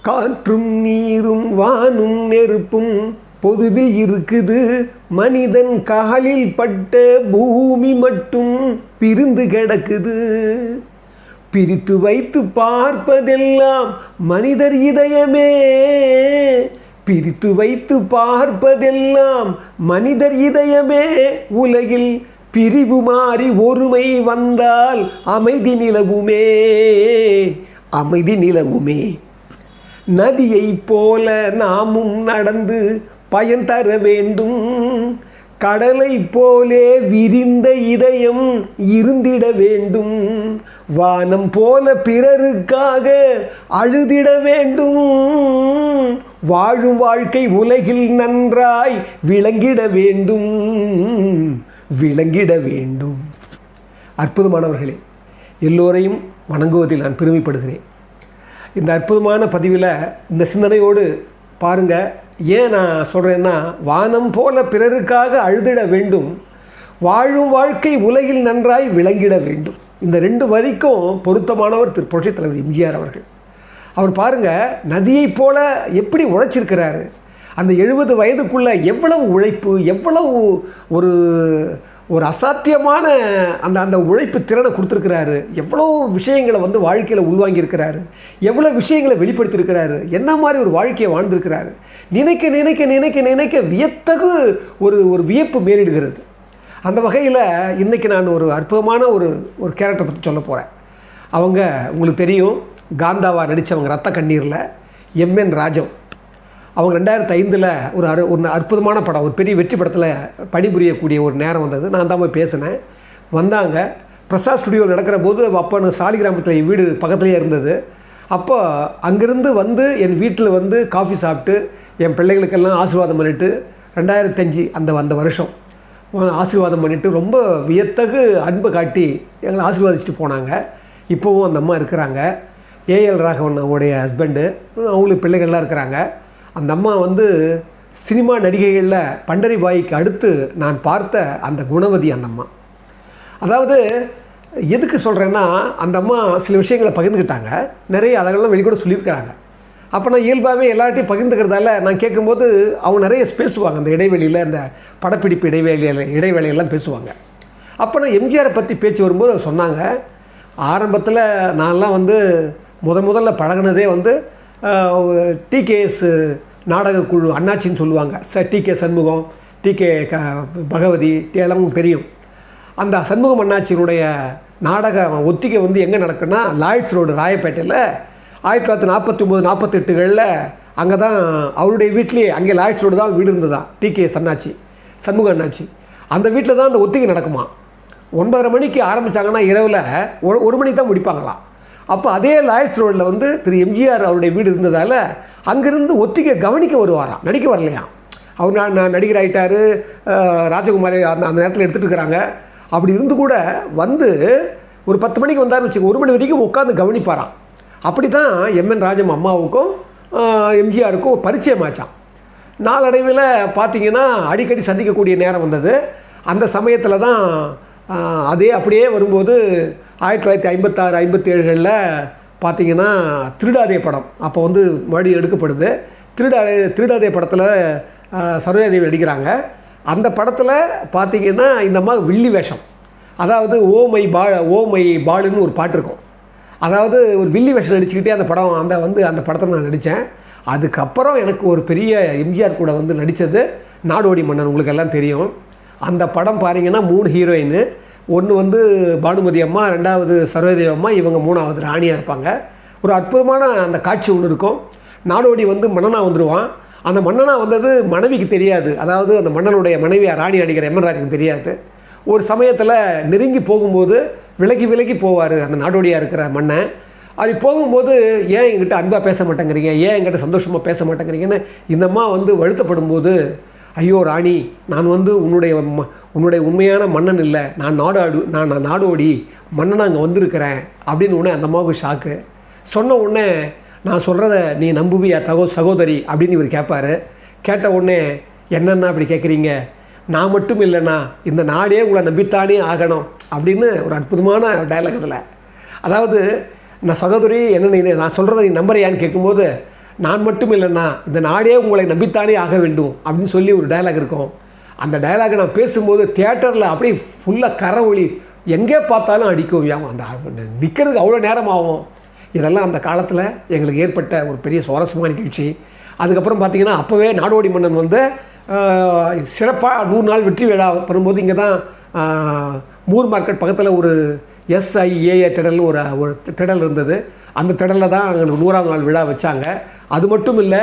காற்றும் நீரும் வானும் நெருப்பும் பொதுவில் இருக்குது, மனிதன் காலில் பட்ட பூமி மட்டும் பிரிந்து கிடக்குது. பிரித்து வைத்து பார்ப்பதெல்லாம் மனிதர் இதயமே, பிரித்து வைத்து பார்ப்பதெல்லாம் மனிதர் இதயமே. உலகில் பிரிவு மாறி ஒருமை வந்தால் அமைதி நிலவுமே, அமைதி நிலவுமே. நதியைப் போல நாமும் நடந்து பயன் தர வேண்டும், கடலை போலே விரிந்த இதயம் இருந்திட வேண்டும். வானம் போல பிறருக்காக அழுதிட வேண்டும், வாழும் வாழ்க்கை உலகில் நன்றாய் விளங்கிட வேண்டும், விளங்கிட வேண்டும். அற்புதமானவர்களே, எல்லோரையும் வணங்குவதில் நான் பெருமைப்படுகிறேன். இந்த அற்புதமான பதிவில் இந்த சிந்தனையோடு பாருங்கள். ஏன் நான் சொல்கிறேன்னா, வானம் போல பிறருக்காக அழுதிட வேண்டும், வாழும் வாழ்க்கை உலகில் நன்றாய் விளங்கிட வேண்டும். இந்த 2 வரிக்கும் பொருத்தமானவர் திரு புரட்சித் தலைவர் எம்ஜிஆர் அவர்கள். அவர் பாருங்கள், நதியைப் போல எப்படி உழைச்சிருக்கிறாரு. அந்த 70 வயதுக்குள்ளே எவ்வளவு உழைப்பு, எவ்வளவு ஒரு அசாத்தியமான அந்த உழைப்பு திறனை கொடுத்துருக்கிறாரு. எவ்வளோ விஷயங்களை வாழ்க்கையில் உள்வாங்கியிருக்கிறாரு, எவ்வளோ விஷயங்களை வெளிப்படுத்தியிருக்கிறாரு, என்ன மாதிரி ஒரு வாழ்க்கையை வாழ்ந்திருக்கிறாரு. நினைக்க நினைக்க நினைக்க நினைக்க வியத்தகு ஒரு வியப்பு மேலிடுகிறது. அந்த வகையில் இன்றைக்கி நான் ஒரு அற்புதமான ஒரு கேரக்டரை பற்றி சொல்ல போகிறேன். அவங்க உங்களுக்கு தெரியும், காந்தாவா நடித்தவங்க ரத்த கண்ணீரில் எம்என் ராஜம். அவங்க 2005 ஒரு அற்புதமான படம், ஒரு பெரிய வெற்றி படத்தில் பணிபுரியக்கூடிய ஒரு நேரம் வந்தது. நான் தான் போய் பேசினேன். வந்தாங்க. பிரசாத் ஸ்டுடியோவில் நடக்கிற போது அப்போ சாலிகிராமத்தில் என் வீடு பக்கத்துலேயே இருந்தது. அப்போ அங்கேருந்து என் வீட்டில் காஃபி சாப்பிட்டு என் பிள்ளைகளுக்கெல்லாம் ஆசீர்வாதம் பண்ணிவிட்டு 2005 அந்த வருஷம் ஆசீர்வாதம் பண்ணிவிட்டு ரொம்ப வியத்தகு அன்பை காட்டி எங்களை ஆசீர்வாதிச்சுட்டு போனாங்க. இப்போவும் அந்த அம்மா இருக்கிறாங்க. ஏஎல் ராகவன் அவங்களுடைய ஹஸ்பண்டு, அவங்களுக்கு பிள்ளைகள்லாம் இருக்கிறாங்க. அந்த அம்மா சினிமா நடிகைகளில் பண்டரி பாய்க்கு அடுத்து நான் பார்த்த அந்த குணவதி அந்த அம்மா. அதாவது எதுக்கு சொல்கிறேன்னா, அந்த அம்மா சில விஷயங்களை பகிர்ந்துக்கிட்டாங்க, நிறைய அதெல்லாம் வெளிக்கூட சொல்லியிருக்கிறாங்க. அப்போ நான் இயல்பாகவே எல்லார்ட்டையும் பகிர்ந்துக்கிறதால நான் கேட்கும்போது அவங்க நிறைய பேசுவாங்க. அந்த இடைவெளியில், அந்த படப்பிடிப்பு இடைவேளையெல்லாம் பேசுவாங்க. அப்போ நான் எம்ஜிஆரை பற்றி பேச்சு வரும்போது அவர் சொன்னாங்க, ஆரம்பத்தில் நான்லாம் முதல்ல பழகினதே டிகேஎஸ் நாடகக்குழு அண்ணாச்சின்னு சொல்லுவாங்க. டிகே சண்முகம், டிகே பகவதி எல்லாம் தெரியும். அந்த சண்முகம் அண்ணாச்சியினுடைய நாடக ஒத்திகை எங்கே நடக்குன்னா, லாய்ட்ஸ் ரோடு ராயப்பேட்டையில் 1949-48களில் அங்கே தான் அவருடைய வீட்லேயே, அங்கே லாய்ட்ஸ் ரோடு தான் வீடு இருந்ததா டிகேஎஸ் அண்ணாச்சி, சண்முகம் அண்ணாச்சி. அந்த வீட்டில் தான் அந்த ஒத்திகை நடக்குமா. 9:30 மணிக்கு ஆரம்பித்தாங்கன்னா இரவில் 1 மணி தான் முடிப்பாங்களாம். அப்போ அதே லாய்ட்ஸ் ரோடில் திரு எம்ஜிஆர் அவருடைய வீடு இருந்ததால் அங்கேருந்து ஒத்திகை கவனிக்க வருவாராம், நடிக்க வரலையாம். அவர் நான் நடிகர் ஆகிட்டார், ராஜகுமாரி அந்த நேரத்தில் எடுத்துகிட்டு இருக்கிறாங்க. அப்படி இருந்து கூட ஒரு 10 மணிக்கு வந்தார்னு வச்சுக்கோங்க, 1 மணி வரைக்கும் உட்காந்து கவனிப்பாராம். அப்படி தான் எம்என் ராஜம் அம்மாவுக்கும் எம்ஜிஆருக்கும் பரிச்சயமாச்சான். நாளடைவில் பார்த்திங்கன்னா அடிக்கடி சந்திக்கக்கூடிய நேரம் வந்தது. அந்த சமயத்தில் தான் அப்படியே வரும்போது 1956-57களில் பார்த்திங்கன்னா திருடாதே படம் அப்போ மறுபடியும் எடுக்கப்படுது. திருடாதே படத்தில் சரோஜாதேவி நடிக்கிறாங்க. அந்த படத்தில் பார்த்திங்கன்னா இந்த அம்மா வில்லி வேஷம், அதாவது ஓ மை பாலுன்னு ஒரு பாட்டு இருக்கும். அதாவது ஒரு வில்லி வேஷம் நடிச்சுக்கிட்டே அந்த படம் அந்த படத்தில் நான் நடித்தேன். அதுக்கப்புறம் எனக்கு ஒரு பெரிய எம்ஜிஆர் கூட நடித்தது நாடோடி மன்னன், உங்களுக்கு எல்லாம் தெரியும். அந்த படம் பாருங்கன்னா 3 ஹீரோயின், ஒன்று பானுமதி அம்மா, 2வது சரோஜாதேவி அம்மா, இவங்க 3வது ராணியாக இருப்பாங்க. ஒரு அற்புதமான அந்த காட்சி ஒன்று இருக்கும். நாடோடி மன்னனா வந்துடுவான். அந்த மன்னனா வந்தது மனைவிக்கு தெரியாது, அதாவது அந்த மன்னனுடைய மனைவியாக ராணி நடிக்கிற எம்என் ராஜுக்கு தெரியாது. ஒரு சமயத்தில் நெருங்கி போகும்போது விலகி போவார் அந்த நாடோடியாக இருக்கிற மன்னன். அப்படி போகும்போது, ஏன் என்கிட்ட அன்பாக பேச மாட்டேங்கிறீங்க, ஏன் என்கிட்ட சந்தோஷமாக பேச மாட்டேங்கிறீங்கன்னு இந்த அம்மா வருத்தப்படும் போது, ஐயோ ராணி, நான் உன்னுடைய உண்மையான மன்னன் இல்லை, நான் நாடோடி மன்னன் அங்கே வந்திருக்கிறேன் அப்படின்னு உடனே அந்த அம்மாவுக்கு ஷாக்கு. சொன்ன உடனே, நான் சொல்கிறத நீ நம்புவியா சகோதரி அப்படின்னு இவர் கேட்பார். கேட்ட உடனே, என்னென்னா அப்படி கேட்குறீங்க, நான் மட்டும் இல்லைண்ணா, இந்த நாடே உங்களை நம்பித்தானே ஆகணும் அப்படின்னு ஒரு அற்புதமான டைலாக் அதில். அதாவது, நான் சகோதரி என்ன நான் சொல்கிறத நீ நம்புறியான்னு கேட்கும்போது, நான் மட்டும் இல்லைன்னா இந்த நாடே உங்களை நம்பித்தானே ஆக வேண்டும் அப்படின்னு சொல்லி ஒரு டயலாக் இருக்கும். அந்த டயலாகை நான் பேசும்போது தியேட்டரில் அப்படியே ஃபுல்லாக கரை ஒளி எங்கே பார்த்தாலும் அடிக்கும். அந்த நிற்கிறதுக்கு அவ்வளோ நேரம் ஆகும். இதெல்லாம் அந்த காலத்தில் எங்களுக்கு ஏற்பட்ட ஒரு பெரிய சுவாரஸ்யமான நிகழ்ச்சி. அதுக்கப்புறம் பார்த்திங்கன்னா அப்போவே நாடோடி மன்னன் வந்து சிறப்பாக 100 நாள் வெற்றி விழா வரும்போது இங்கே தான் மூர் மார்க்கெட் பக்கத்தில் ஒரு SIAA திடல் ஒரு திடல் இருந்தது. அந்த திடலில் தான் எங்களுக்கு 100ஆவது நாள் விழா வச்சாங்க. அது மட்டும் இல்லை,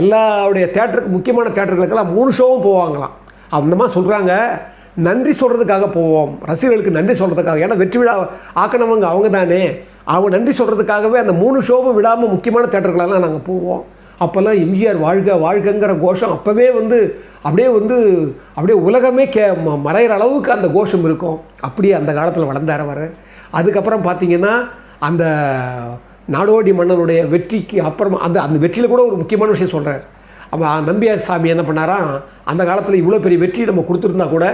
எல்லாருடைய தேட்டருக்கு முக்கியமான தேட்டர்களுக்கெல்லாம் 3 ஷோவும் போவாங்களாம். அந்த மாதிரி சொல்கிறாங்க, நன்றி சொல்கிறதுக்காக போவோம், ரசிகர்களுக்கு நன்றி சொல்கிறதுக்காக. ஏன்னா வெற்றி விழா ஆக்கினவங்க அவங்க தானே, அவங்க நன்றி சொல்கிறதுக்காகவே அந்த 3 ஷோவும் விடாமல் முக்கியமான தேட்டர்களெல்லாம் நாங்கள் போவோம். அப்போல்லாம் எம்ஜிஆர் வாழ்க வாழ்கங்கிற கோஷம் அப்போவே அப்படியே உலகமே மறைகிற அளவுக்கு அந்த கோஷம் இருக்கும். அப்படியே அந்த காலத்தில் வளர்ந்தார் அவர். அதுக்கப்புறம் பார்த்திங்கன்னா அந்த நாடோடி மன்னனுடைய வெற்றிக்கு அப்புறமா அந்த வெற்றியில் கூட ஒரு முக்கியமான விஷயம் சொல்கிறார். அவன் நம்பியார் சாமி என்ன பண்ணாராம், அந்த காலத்தில் இவ்வளோ பெரிய வெற்றி நம்ம கொடுத்துருந்தா கூட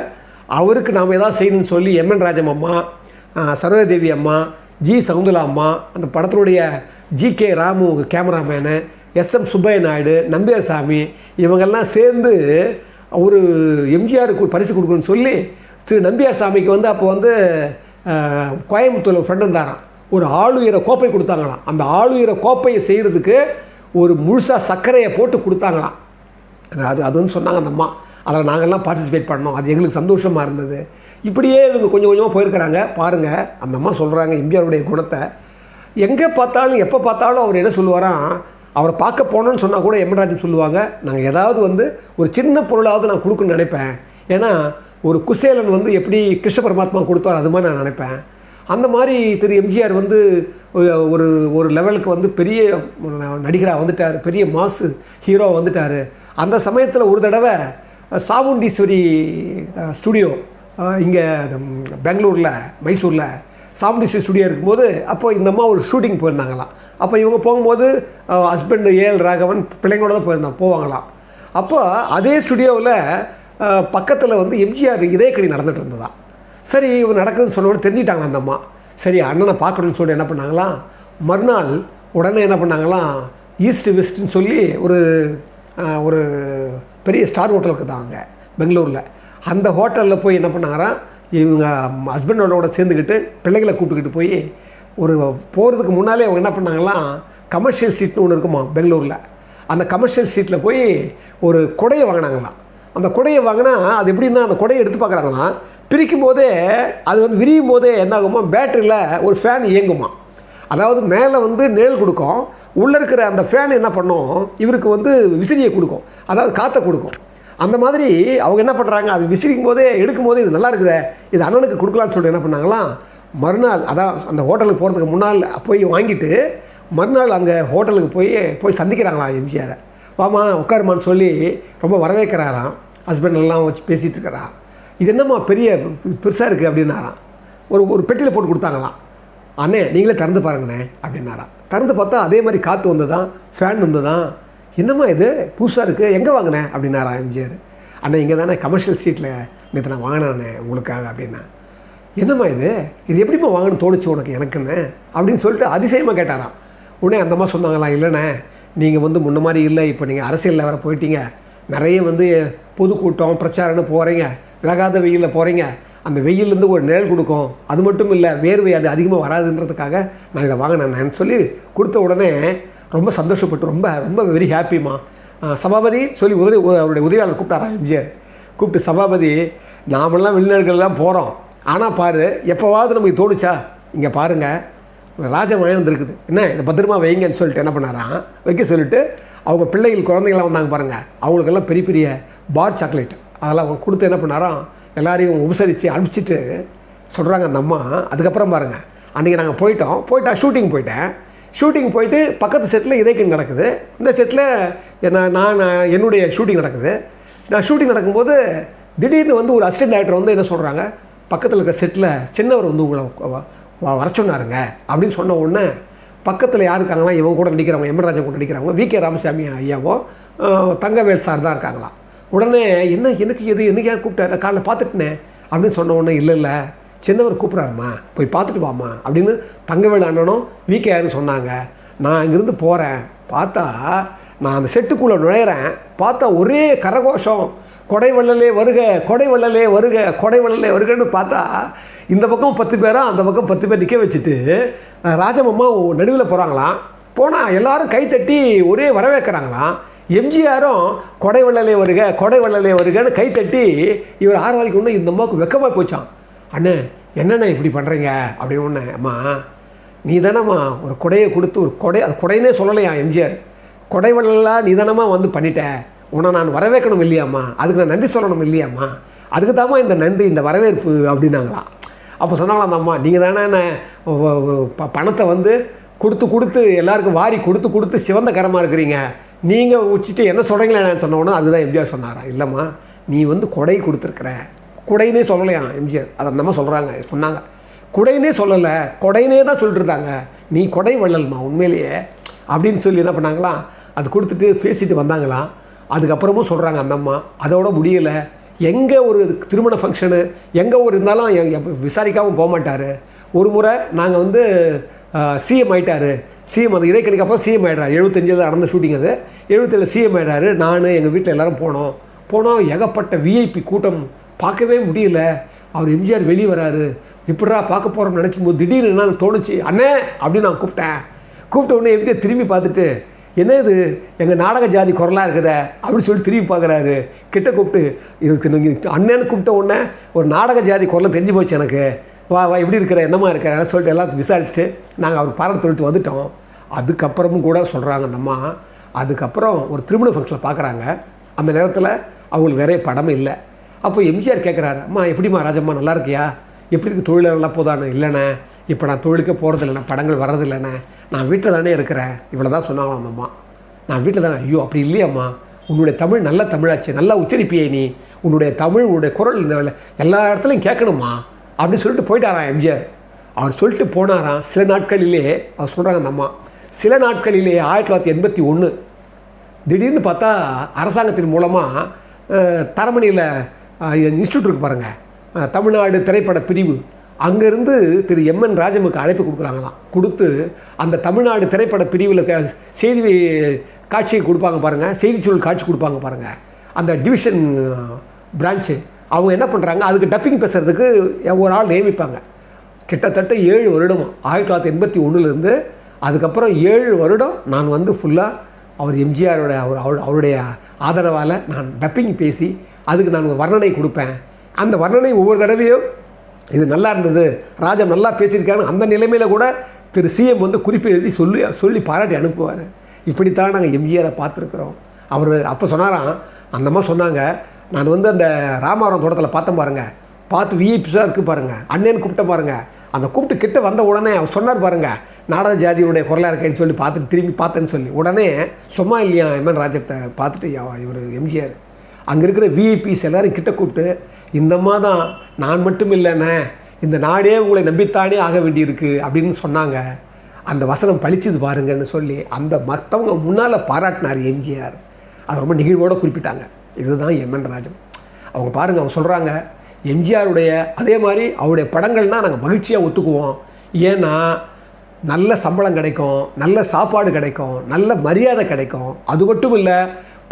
அவருக்கு நாம் எதாவது செய்யணும்னு சொல்லி MN ராஜம் அம்மா, சரோஜாதேவி அம்மா, ஜி சவுந்தலா அம்மா, அந்த படத்தினுடைய GK Ramu cameraman, SM Subbaiya Naidu, Nambiar Sami இவங்கெல்லாம் சேர்ந்து ஒரு எம்ஜிஆருக்கு ஒரு பரிசு கொடுக்கணும்னு சொல்லி திரு நம்பியார் சாமிக்கு வந்து அப்போ வந்து கோயம்புத்தூரில் ஒரு ஃப்ரெண்டு இருந்தாராம், ஒரு ஆளுயர கோப்பை கொடுத்தாங்களாம். அந்த ஆளுயர கோப்பையை செய்கிறதுக்கு ஒரு முழுசாக சர்க்கரையை போட்டு கொடுத்தாங்களாம். அது வந்து சொன்னாங்க அந்த அம்மா. அதில் நாங்கள்லாம் பார்ட்டிசிபேட் பண்ணோம். அது எங்களுக்கு சந்தோஷமாக இருந்தது. இப்படியே இவங்க கொஞ்சம் கொஞ்சமாக போயிருக்கிறாங்க. பாருங்கள், அந்த அம்மா சொல்கிறாங்க எம்ஜிஆருடைய குணத்தை. எங்கே பார்த்தாலும் எப்போ பார்த்தாலும் அவர் என்ன சொல்லுவாராம், அவரை பார்க்க போனோன்னு சொன்னால் கூட MN ராஜன் சொல்லுவாங்க, நாங்கள் ஏதாவது வந்து ஒரு சின்ன பொருளாவது நான் கொடுக்கணும்னு நினைப்பேன். ஏன்னா ஒரு குசேலன் வந்து எப்படி கிருஷ்ண பரமாத்மா கொடுத்தார் அது மாதிரி நான் நினைப்பேன். அந்த மாதிரி திரு எம்ஜிஆர் வந்து ஒரு லெவலுக்கு வந்து பெரிய நடிகராக வந்துட்டார், பெரிய மாசு ஹீரோவாக வந்துட்டார். அந்த சமயத்தில் ஒரு தடவை சாமுண்டீஸ்வரி ஸ்டுடியோ இங்கே பெங்களூரில் மைசூரில் சாமுண்டீஸ்வரி ஸ்டுடியோ இருக்கும்போது அப்போ இந்த அம்மா ஒரு ஷூட்டிங் போயிருந்தாங்களாம். அப்போ இவங்க போகும்போது ஹஸ்பண்ட் AL ராகவன் பிள்ளைங்களோட தான் போவாங்களாம். அப்போ அதே ஸ்டுடியோவில் பக்கத்தில் வந்து எம்ஜிஆர் இதயக்கடி நடந்துகிட்டு இருந்ததான். சரி, இவங்க நடக்குதுன்னு சொன்னோன்னு தெரிஞ்சிட்டாங்க அந்த அம்மா. சரி, அண்ணனை பார்க்கணுன்னு சொல்லி என்ன பண்ணாங்களாம், மறுநாள் உடனே என்ன பண்ணாங்களாம், ஈஸ்ட் வெஸ்ட்டுன்னு சொல்லி ஒரு பெரிய ஸ்டார் ஹோட்டலுக்கு தான் அங்கே பெங்களூரில். அந்த ஹோட்டலில் போய் என்ன பண்ணாங்களாம், இவங்க ஹஸ்பண்டோட சேர்ந்துக்கிட்டு பிள்ளைகளை கூப்பிட்டுக்கிட்டு போய் போகிறதுக்கு முன்னாலே அவங்க என்ன பண்ணாங்களாம், கமர்ஷியல் சீட்னு ஒன்று இருக்குமா பெங்களூரில், அந்த கமர்ஷியல் சீட்டில் போய் ஒரு கொடையை வாங்கினாங்களாம். அந்த கொடையை வாங்கினா அது எப்படின்னா, அந்த கொடையை எடுத்து பார்க்குறாங்களாம், பிரிக்கும் போதே அது வந்து விரியும் போதே என்ன ஆகுமா, பேட்டரியில் ஒரு ஃபேன் இயங்குமா. அதாவது மேலே வந்து நிழல் கொடுக்கும், உள்ளே இருக்கிற அந்த ஃபேன் என்ன பண்ணும், இவருக்கு வந்து விசிறியை கொடுக்கும், அதாவது காற்றை கொடுக்கும். அந்த மாதிரி அவங்க என்ன பண்ணுறாங்க, அது விசிறிக்கும் போதே எடுக்கும் போதே இது நல்லா இருக்குதே, இது அண்ணனுக்கு கொடுக்கலான்னு சொல்லிட்டு என்ன பண்ணாங்களாம், மறுநாள் அதான் அந்த ஹோட்டலுக்கு போகிறதுக்கு முன்னால் போய் வாங்கிட்டு மறுநாள் அங்கே ஹோட்டலுக்கு போய் சந்திக்கிறாங்களாம் எம்ஜிஆரை. வாமா உட்காருமான்னு சொல்லி ரொம்ப வரவேற்கிறாராம். ஹஸ்பண்ட் எல்லாம் வச்சு பேசிகிட்டு இருக்கிறான். இது என்னம்மா பெருசாக இருக்குது அப்படின்னாராம். ஒரு பெட்டியில் போட்டு கொடுத்தாங்களாம். அண்ணே நீங்களே திறந்து பாருங்கண்ணே அப்படின்னாராம். திறந்து பார்த்தா அதே மாதிரி காற்று வந்து தான், ஃபேன் வந்து தான். என்னம்மா இது புதுசாக இருக்குது, எங்கே வாங்கினேன் அப்படின்னாராம் எம்ஜிஆர். அண்ணே இங்கே தானே கமர்ஷியல் சீட்டில் நேற்று நான் வாங்கினேண்ணே உங்களுக்காக அப்படின்னா. என்னம்மா இது எப்படிம்மா வாங்கணும்னு தோணுச்சு உனக்கு எனக்குன்னு அப்படின்னு சொல்லிட்டு அதிசயமாக கேட்டாராம். உடனே அந்தம்மா சொன்னாங்களாம், இல்லைண்ணே நீங்கள் வந்து முன்ன மாதிரி இல்லை, இப்போ நீங்கள் அரசியலில் வர போயிட்டீங்க, நிறைய வந்து பொதுக்கூட்டம் பிரச்சாரம்னு போகிறீங்க, வேகாத வெயிலில் போகிறீங்க, அந்த வெயிலேருந்து ஒரு நிழல் கொடுக்கும், அது மட்டும் இல்லை வேர்வை அது அதிகமாக வராதுன்றதுக்காக நான் இதை வாங்கினேன்னு சொல்லி கொடுத்த உடனே ரொம்ப சந்தோஷப்பட்டு ரொம்ப ரொம்ப வெரி ஹாப்பிம்மா. சபாபதி சொல்லி அவருடைய உதவியாளர் கூப்பிட்டாரா எம்ஜிஆர். கூப்பிட்டு, சபாபதி நாமெல்லாம் வெளிநாடுகள்லாம் போகிறோம், ஆனால் பாரு எப்போவாவது நமக்கு தோணுச்சா, இங்கே பாருங்கள் ராஜமயம் வந்துருக்குது, என்ன இதை பத்திரமா வைங்கன்னு சொல்லிட்டு என்ன பண்ணாராம், வைக்க சொல்லிவிட்டு அவங்க பிள்ளைகள் குழந்தைங்களாம் வந்தாங்க பாருங்கள், அவங்களுக்கெல்லாம் பெரிய பெரிய பார் சாக்லேட் அதெல்லாம் அவங்க கொடுத்து என்ன பண்ணாராம், எல்லாரையும் உபசரித்து அனுப்பிச்சிட்டு சொல்கிறாங்க அந்த அம்மா. அதுக்கப்புறம் பாருங்கள், அன்றைக்கி நாங்கள் போயிட்டா ஷூட்டிங் போயிட்டு பக்கத்து செட்டில் இதயக்கண் நடக்குது, இந்த செட்டில் நான் என்னுடைய ஷூட்டிங் நடக்குது. நான் ஷூட்டிங் நடக்கும்போது திடீர்னு வந்து ஒரு அசிஸ்டன்ட் டைரக்டர் வந்து என்ன சொல்கிறாங்க, பக்கத்தில் இருக்கிற செட்டில் சின்னவர் வந்து உங்களை வர சொன்னாருங்க அப்படின்னு சொன்ன உடனே பக்கத்தில் யார் இருக்காங்களா, இவங்க கூட நடிக்கிறவங்க MN ராஜன் கூட நடிக்கிறவங்க VK ராமசாமி ஐயாவும் தங்கவேல் சார் தான் இருக்காங்களாம். உடனே எனக்கு என்னைக்கு ஏன் கூப்பிட்டாரு, காலைல பார்த்துட்டுனே அப்படின்னு சொன்ன உடனே, இல்லை சின்னவர் கூப்பிட்றாருமா போய் பார்த்துட்டு வாமா அப்படின்னு தங்கவேல் அண்ணனும் VK யாரும் சொன்னாங்க. நான் இங்கேருந்து போகிறேன், பார்த்தா நான் அந்த செட்டுக்குள்ளே நுழையிறேன், பார்த்தா ஒரே கரகோஷம், கொடை வள்ளலே வருக, கொடை வள்ளலே வருக, கொடை வள்ளலே வருகன்னு பார்த்தா இந்த பக்கம் 10 பேரா அந்த பக்கம் 10 பேர் நிற்க வச்சுட்டு ராஜமம்மா நடுவில் போகிறாங்களாம். போனால் எல்லாரும் கைத்தட்டி ஒரே வரவேற்கிறாங்களாம். எம்ஜிஆரும் கொடை வள்ளலே வருக, கொடை வள்ளலே வருகன்னு கைத்தட்டி இவர் ஆரவாதிக்கணும்னா இந்த அம்மாவுக்கு வெக்கமாக போச்சான். அண்ணே என்னண்ணே இப்படி பண்ணுறீங்க அப்படின்னு ஒன்று. அம்மா நீ தானம்மா ஒரு கொடையை கொடுத்து ஒரு கொடை, அது கொடைன்னே சொல்லலையா எம்ஜிஆர், கொடை வள்ளலாக நீ தானம்மா வந்து பண்ணிட்டேன், உன்னை நான் வரவேற்கணும் இல்லையாம்மா, அதுக்கு நான் நன்றி சொல்லணும் இல்லையாம்மா, அதுக்கு தாம்மா இந்த நன்றி இந்த வரவேற்பு அப்படின்னாங்களாம். அப்போ சொன்னாங்களாம் அந்த அம்மா, நீங்கள் தானே பணத்தை வந்து கொடுத்து எல்லாருக்கும் வாரி கொடுத்து சிவந்த கரமாக இருக்கிறீங்க, நீங்கள் உச்சிட்டு என்ன சொல்கிறீங்களே நான் சொன்ன உடனே அதுதான் எம்ஜிஆர் சொன்னாரா, இல்லைம்மா நீ வந்து கொடை கொடுத்துருக்குற, கொடைனே சொல்லலையா எம்ஜிஆர், அதை நம்ம சொல்கிறாங்க சொன்னாங்க, கொடைனே சொல்லலை கொடைனே தான் சொல்லிட்டுருந்தாங்க, நீ கொடை வள்ளல்மா உண்மையிலேயே அப்படின்னு சொல்லி என்ன பண்ணாங்களாம், அது கொடுத்துட்டு பேசிட்டு வந்தாங்களாம். அதுக்கப்புறமும் சொல்கிறாங்க அந்த அம்மா, அதோட முடியலை, எங்கே ஒரு திருமண ஃபங்க்ஷனு எங்கே ஒரு இருந்தாலும் விசாரிக்காமல் போக மாட்டார். ஒரு முறை நாங்கள் வந்து சிஎம் ஆகிட்டார், சிஎம் அது இடைக்கணிக்கு அப்புறம் சிஎம் ஆகிடுறாரு, 75 நடந்த ஷூட்டிங் அது, 77 சிஎம் ஆகிடுறாரு. நான் எங்கள் வீட்டில் எல்லோரும் போனோம் ஏகப்பட்ட விஐபி கூட்டம், பார்க்கவே முடியல. அவர் எம்ஜிஆர் வெளியே வராரு, இப்படா பார்க்க போகிறோம்னு நினச்சிக்கும் போது திடீர்னு என்ன தோணுச்சு, அண்ணே அப்படின்னு நான் கூப்பிட்ட உடனே எம்ஜிஆர் திரும்பி பார்த்துட்டு, என்ன இது எங்கள் நாடக ஜாதி குரலாக இருக்குதே அப்படின்னு சொல்லி திரும்பி பார்க்குறாரு. கிட்ட கூப்பிட்டு, இதுக்கு நீங்கள் அண்ணன்னு கூப்பிட்ட உடனே ஒரு நாடக ஜாதி குரலாம் தெரிஞ்சு போச்சு எனக்கு, வா எப்படி இருக்கிற என்னமா இருக்கிற சொல்லிட்டு எல்லாம் விசாரிச்சுட்டு நாங்கள் அவர் பாராட்டு சொல்லிட்டு வந்துட்டோம். அதுக்கப்புறமும் கூட சொல்கிறாங்க அந்த அம்மா, அதுக்கப்புறம் ஒரு திருமண ஃபங்க்ஷனில் பார்க்குறாங்க. அந்த நேரத்தில் அவங்களுக்கு நிறைய படமே இல்லை. அப்போ எம்ஜிஆர் கேட்குறாரு, அம்மா எப்படிம்மா ராஜம்மா நல்லா இருக்கியா, எப்படி இருக்குது தொழிலெல்லாம் போதானே, இல்லைண்ணே இப்போ நான் தொழிலுக்கே போகிறது இல்லைண்ணே, படங்கள் வர்றது இல்லைண்ணே, நான் வீட்டில் தானே இருக்கிறேன், இவ்வளோ தான் சொன்னாங்களாம் அந்த அம்மா. நான் வீட்டில் தானே, ஐயோ அப்படி இல்லையம்மா, உன்னுடைய தமிழ் நல்ல தமிழாச்சு, நல்லா உச்சரிப்பியே நீ, உன்னுடைய தமிழ் உன்னுடைய குரல் இந்த எல்லா இடத்துலையும் கேட்கணுமா அப்படின்னு சொல்லிட்டு போயிட்டாராம் எம்ஜிஆர். அவர் சொல்லிட்டு போனாராம். சில நாட்களிலே அவர் சொல்கிறாங்க அந்த அம்மா, சில நாட்களிலே 1981 திடீர்னு பார்த்தா அரசாங்கத்தின் மூலமாக தரமணியில் இன்ஸ்டியூட் இருக்கு பாருங்கள், தமிழ்நாடு திரைப்பட பிரிவு, அங்கேருந்து திரு எம்என் ராஜமுக்கு அழைப்பு கொடுக்குறாங்களாம். கொடுத்து அந்த தமிழ்நாடு திரைப்பட பிரிவில் செய்தி காட்சியை கொடுப்பாங்க பாருங்கள், செய்திச்சூழல் காட்சி கொடுப்பாங்க பாருங்கள், அந்த டிவிஷன் பிரான்ச்சு அவங்க என்ன பண்ணுறாங்க, அதுக்கு டப்பிங் பேசுகிறதுக்கு ஒரு ஆள் நியமிப்பாங்க. கிட்டத்தட்ட 7 வருடம் 1981 அதுக்கப்புறம் 7 வருடம் நான் வந்து ஃபுல்லாக அவர் எம்ஜிஆரோட அவருடைய ஆதரவால் நான் டப்பிங் பேசி அதுக்கு நான் ஒரு வர்ணனை கொடுப்பேன். அந்த வர்ணனை ஒவ்வொரு தடவையும் இது நல்லா இருந்தது, ராஜா நல்லா பேசியிருக்கான்னு அந்த நிலைமையில் கூட திரு சிஎம் வந்து குறிப்பு எழுதி சொல்லி பாராட்டி அனுப்புவார். இப்படித்தான் நாங்கள் எம்ஜிஆரை பார்த்துருக்குறோம். அவர் அப்போ சொன்னாராம், அந்த அம்மா சொன்னாங்க, நான் வந்து அந்த ராமாவரம் தோட்டத்தில் பார்த்தேன் பாருங்கள், பார்த்து விஐபிஸாக இருக்குது பாருங்கள், அண்ணேன்னு கூப்பிட்ட பாருங்கள், அந்த கூப்பிட்டு கிட்ட வந்த உடனே அவர் சொன்னார் பாருங்கள், நாடக ஜாதியுடைய குரலாக இருக்கேன்னு சொல்லி பார்த்துட்டு திரும்பி பார்த்தேன்னு சொல்லி உடனே சும்மா இல்லையா எம்என் ராஜத்தை பார்த்துட்டு இவர் எம்ஜிஆர் அங்கே இருக்கிற விஐபிஸ் எல்லோரும் கிட்ட கூப்பிட்டு, இந்தம்மா தான் நான் மட்டும் இல்லைண்ணே, இந்த நாடே உங்களை நம்பித்தானே ஆக வேண்டியிருக்கு அப்படின்னு சொன்னாங்க. அந்த வசனம் பழிச்சுது பாருங்கன்னு சொல்லி அந்த மற்றவங்க முன்னால் பாராட்டினார் எம்ஜிஆர். அது ரொம்ப நிகழ்வோடு குறிப்பிட்டாங்க. இதுதான் எம்என் ராஜம். அவங்க பாருங்கள், அவங்க சொல்கிறாங்க, எம்ஜிஆருடைய அதே மாதிரி அவருடைய படங்கள்னால் நாங்கள் மகிழ்ச்சியாக ஒத்துக்குவோம். ஏன்னா நல்ல சம்பளம் கிடைக்கும், நல்ல சாப்பாடு கிடைக்கும், நல்ல மரியாதை கிடைக்கும். அது மட்டும் இல்லை,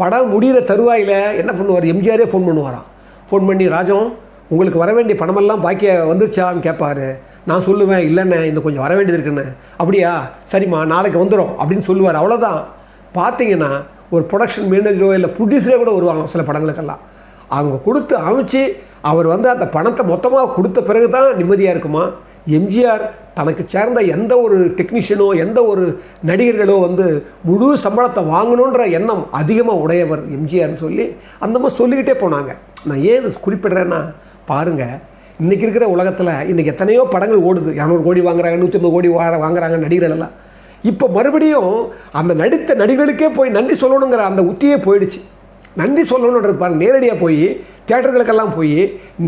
படம் முடிகிற தருவாயில் என்ன பண்ணுவார், எம்ஜிஆரே ஃபோன் பண்ணுவாராம். ஃபோன் பண்ணி, ராஜம் உங்களுக்கு வர வேண்டிய பணமெல்லாம் பாக்கிய வந்துருச்சான்னு கேட்பார். நான் சொல்லுவேன், இல்லைண்ணே இந்த கொஞ்சம் வர வேண்டியது இருக்குன்னு. அப்படியா, சரிம்மா நாளைக்கு வந்துடும் அப்படின்னு சொல்லுவார். அவ்வளோதான். பார்த்தீங்கன்னா ஒரு ப்ரொடக்ஷன் மேனேஜரோ இல்லை ப்ரொடியூசரே கூட வருவாங்க சில படங்களுக்கெல்லாம். அவங்க கொடுத்து அமைச்சு அவர் வந்து அந்த பணத்தை மொத்தமாக கொடுத்த பிறகு தான் நிம்மதியாக இருக்குமா. எம்ஜிஆர் தனக்கு சேர்ந்த எந்த ஒரு டெக்னீஷியனோ எந்த ஒரு நடிகர்களோ வந்து முழு சம்பளத்தை வாங்கணுன்ற எண்ணம் அதிகமாக உடையவர் எம்ஜிஆர்னு சொல்லி அந்த மாதிரி சொல்லிக்கிட்டே போனாங்க. நான் ஏன் குறிப்பிடுறேன்னா பாருங்கள், இன்றைக்கி இருக்கிற உலகத்தில் இன்றைக்கி எத்தனையோ படங்கள் ஓடுது, 200 கோடி வாங்குறாங்க, 150 கோடி வாங்குறாங்க நடிகர்கள் எல்லாம். இப்போ மறுபடியும் அந்த நடித்த நடிகர்களுக்கே போய் நன்றி சொல்லணுங்கிற அந்த உத்தியே போயிடுச்சு. நன்றி சொல்லணுன்றது பாருங்கள், நேரடியாக போய் தியேட்டர்களுக்கெல்லாம் போய்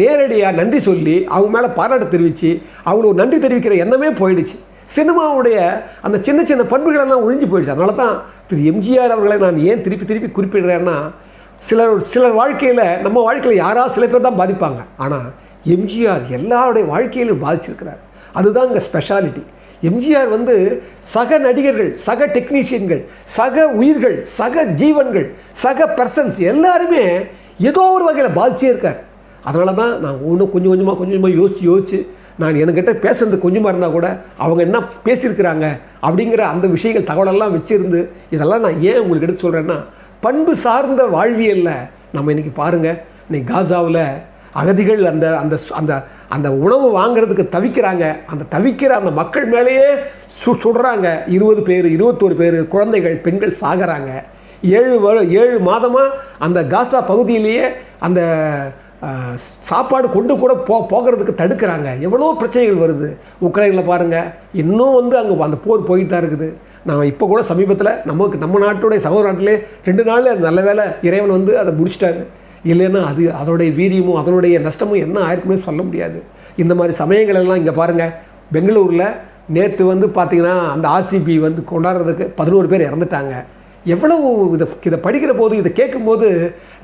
நேரடியாக நன்றி சொல்லி அவங்க மேலே பாராட்டு தெரிவித்து அவங்களுக்கு நன்றி தெரிவிக்கிற எண்ணமே போயிடுச்சு. சினிமாவுடைய அந்த சின்ன சின்ன பண்புகளெல்லாம் ஒழிஞ்சு போயிடுச்சு. அதனால தான் திரு எம்ஜிஆர் அவர்களை நான் ஏன் திருப்பி குறிப்பிடுறேன்னா, சிலர் வாழ்க்கையில் நம்ம வாழ்க்கையில் யாராவது சில பேர் தான் பாதிப்பாங்க. ஆனால் எம்ஜிஆர் எல்லாருடைய வாழ்க்கையிலும் பாதிச்சிருக்கிறார். அதுதான் இங்கே ஸ்பெஷாலிட்டி. எம்ஜிஆர் வந்து சக நடிகர்கள், சக டெக்னீஷியன்கள், சக உயிர்கள், சக ஜீவன்கள், சக பர்சன்ஸ் எல்லாருமே ஏதோ ஒரு வகையில் பாதிச்சே இருக்கார். அதனால தான் நான் கொஞ்சம் கொஞ்சமாக யோசித்து நான் என்கிட்ட பேசுறது கொஞ்சமாக இருந்தால் கூட அவங்க என்ன பேசியிருக்கிறாங்க அப்படிங்கிற அந்த விஷயங்கள் தகவலெல்லாம் வச்சுருந்து இதெல்லாம் நான் ஏன் உங்களுக்கு எடுத்து சொல்கிறேன்னா, பண்பு சார்ந்த வாழ்வியலில் நம்ம இன்றைக்கி பாருங்கள், இன்றைக்கி காசாவில் அகதிகள் அந்த அந்த அந்த அந்த உணவு வாங்கிறதுக்கு தவிக்கிறாங்க. அந்த தவிக்கிற அந்த மக்கள் மேலேயே சுடுறாங்க. 20 பேர் 21 பேர் குழந்தைகள் பெண்கள் சாகிறாங்க. 7 மாதமாக அந்த காசா பகுதியிலேயே அந்த சாப்பாடு கொண்டு கூட போகிறதுக்கு தடுக்கிறாங்க. எவ்வளோ பிரச்சனைகள் வருது. உக்ரைனில் பாருங்கள், இன்னும் வந்து அங்கே அந்த போர் போயிட்டு தான் இருக்குது. நான் இப்போ கூட சமீபத்தில் நம்ம நாட்டுடைய சகோதர நாட்டிலே 2 நாள் நல்ல வேளை இறைவன் வந்து அதை முடிச்சிட்டாரு. இல்லைன்னா அதனுடைய வீரியமும் அதனுடைய நஷ்டமும் என்ன ஆயிருக்குமே சொல்ல முடியாது. இந்த மாதிரி சமயங்கள் எல்லாம் இங்கே பாருங்கள், பெங்களூரில் நேற்று வந்து பார்த்திங்கன்னா அந்த ஆர்சிபி வந்து கொண்டாடுறதுக்கு 11 பேர் இறந்துட்டாங்க. எவ்வளவு இதை படிக்கிற போது, இதை கேட்கும்போது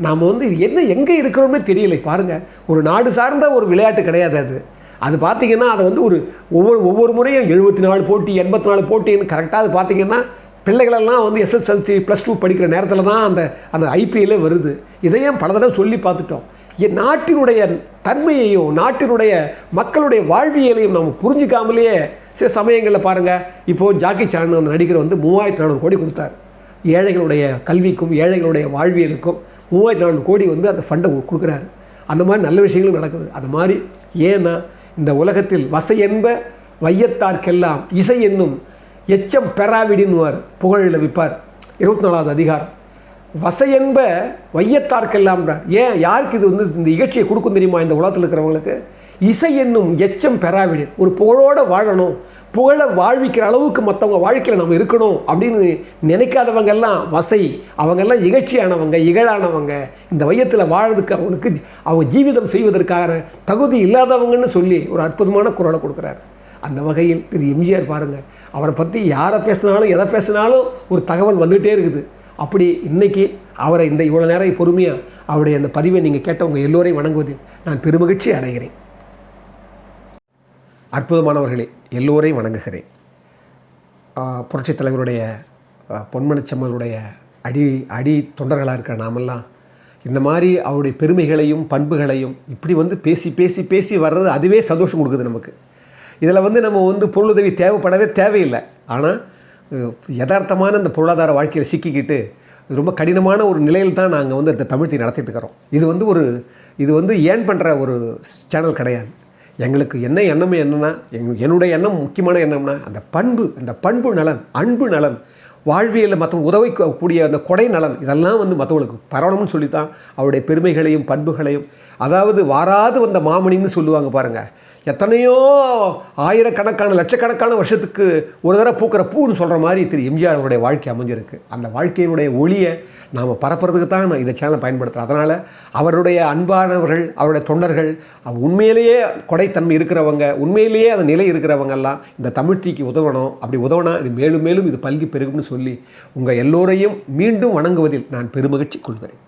நாம் வந்து எங்கே இருக்கிறோமே தெரியலை. பாருங்கள், ஒரு நாடு சார்ந்த ஒரு விளையாட்டு கிடையாது அது பார்த்திங்கன்னா அதை வந்து ஒவ்வொரு முறையும் 74 போட்டி 84 போட்டின்னு கரெக்டாக அது பார்த்திங்கன்னா பிள்ளைகளெல்லாம் வந்து SSLC +2 படிக்கிற நேரத்தில் தான் அந்த IPL வருது. இதையும் பல தடவை சொல்லி பார்த்துட்டோம். நாட்டினுடைய தன்மையையும் நாட்டினுடைய மக்களுடைய வாழ்வியலையும் நம்ம புரிஞ்சிக்காமலேயே சில சமயங்களில் பாருங்கள், இப்போது ஜாக்கி சான் அந்த நடிகர் வந்து 3400 கோடி கொடுத்தார். ஏழைகளுடைய கல்விக்கும் ஏழைகளுடைய வாழ்வியலுக்கும் 3400 கோடி வந்து அந்த ஃபண்டை கொடுக்குறாரு. அந்த மாதிரி நல்ல விஷயங்களும் நடக்குது. அது மாதிரி ஏன்னா இந்த உலகத்தில் வசை என்ப வையத்தார்க்கெல்லாம் இசை என்னும் எச்சம் பெறாவிடின்னுவார் புகழில் விற்பார் 24வது அதிகாரம். வசை என்ப வையத்தார்க்கெல்லாம்ன்றார். ஏன் யாருக்கு இது வந்து இந்த இகழ்ச்சியை கொடுக்கும் தெரியுமா? இந்த உலகத்தில் இருக்கிறவங்களுக்கு இசை என்னும் எச்சம் பெறாவிடின், ஒரு புகழோடு வாழணும், புகழை வாழ்விக்கிற அளவுக்கு மற்றவங்க வாழ்க்கையில் நம்ம இருக்கணும் அப்படின்னு நினைக்காதவங்கெல்லாம் வசை, அவங்கெல்லாம் இகழ்ச்சியானவங்க, இகழானவங்க, இந்த வையத்தில் வாழறதுக்கு அவங்க ஜீவிதம் செய்வதற்கான தகுதி இல்லாதவங்கன்னு சொல்லி ஒரு அற்புதமான குரலை கொடுக்குறாரு. அந்த வகையில் திரு எம்ஜிஆர் பாருங்கள், அவரை பற்றி யாரை பேசினாலும் எதை பேசினாலும் ஒரு தகவல் வந்துகிட்டே இருக்குது. அப்படி இன்றைக்கி அவரை இந்த இவ்வளோ நேரம் பொறுமையாக அவருடைய அந்த பதிவை நீங்கள் கேட்டவங்க எல்லோரையும் வணங்குவதில் நான் பெருமகிழ்ச்சி அடைகிறேன். அற்புதமானவர்களே, எல்லோரையும் வணங்குகிறேன். புரட்சித் தலைவருடைய பொன்மனச்செம்மலுடைய அடி தொண்டர்களாக இருக்கிற நாமெல்லாம் இந்த மாதிரி அவருடைய பெருமைகளையும் பண்புகளையும் இப்படி வந்து பேசி வர்றது அதுவே சந்தோஷம் கொடுக்குது நமக்கு. இதில் வந்து நம்ம வந்து பொருளுதவி தேவைப்படவே தேவையில்லை. ஆனால் யதார்த்தமான இந்த பொருளாதார வாழ்க்கையில் சிக்கிக்கிட்டு ரொம்ப கடினமான ஒரு நிலையில் தான் நாங்கள் வந்து அந்த தமிழ்த்தி நடத்திட்டு இருக்கிறோம். இது வந்து ஏன் பண்ணுற ஒரு சேனல் கிடையாது. எங்களுக்கு என்ன எண்ணமே என்னென்னா, என்னுடைய எண்ணம் முக்கியமான எண்ணம்னா அந்த பண்பு நலன், அன்பு நலன், வாழ்வியலில் மற்றவங்க உதவிக்கக்கூடிய அந்த கொடை நலன், இதெல்லாம் வந்து மற்றவங்களுக்கு பரவணும்னு சொல்லித்தான் அவருடைய பெருமைகளையும் பண்புகளையும், அதாவது வாராது வந்த மாமணின்னு சொல்லுவாங்க பாருங்கள், எத்தனையோ ஆயிரக்கணக்கான லட்சக்கணக்கான வருஷத்துக்கு ஒரு தடவை பூக்கிற பூன்னு சொல்கிற மாதிரி திரு எம்ஜிஆர் அவருடைய வாழ்க்கை அமைஞ்சிருக்கு. அந்த வாழ்க்கையினுடைய ஒளியை நாம் பரப்புறதுக்கு தான் நான் இந்த சேனலை பயன்படுத்துகிறேன். அதனால் அவருடைய அன்பானவர்கள், அவருடைய தொண்டர்கள், உண்மையிலேயே கொடைத்தன்மை இருக்கிறவங்க, உண்மையிலேயே அந்த நிலை இருக்கிறவங்கெல்லாம் இந்த தமிழ்த்திக்கு உதவணும். அப்படி உதவினா இது மேலும் மேலும் இது பல்கி பெருகும்னு சொல்லி உங்கள் எல்லோரையும் மீண்டும் வணங்குவதில் நான் பெருமகிழ்ச்சி கொள்கிறேன்.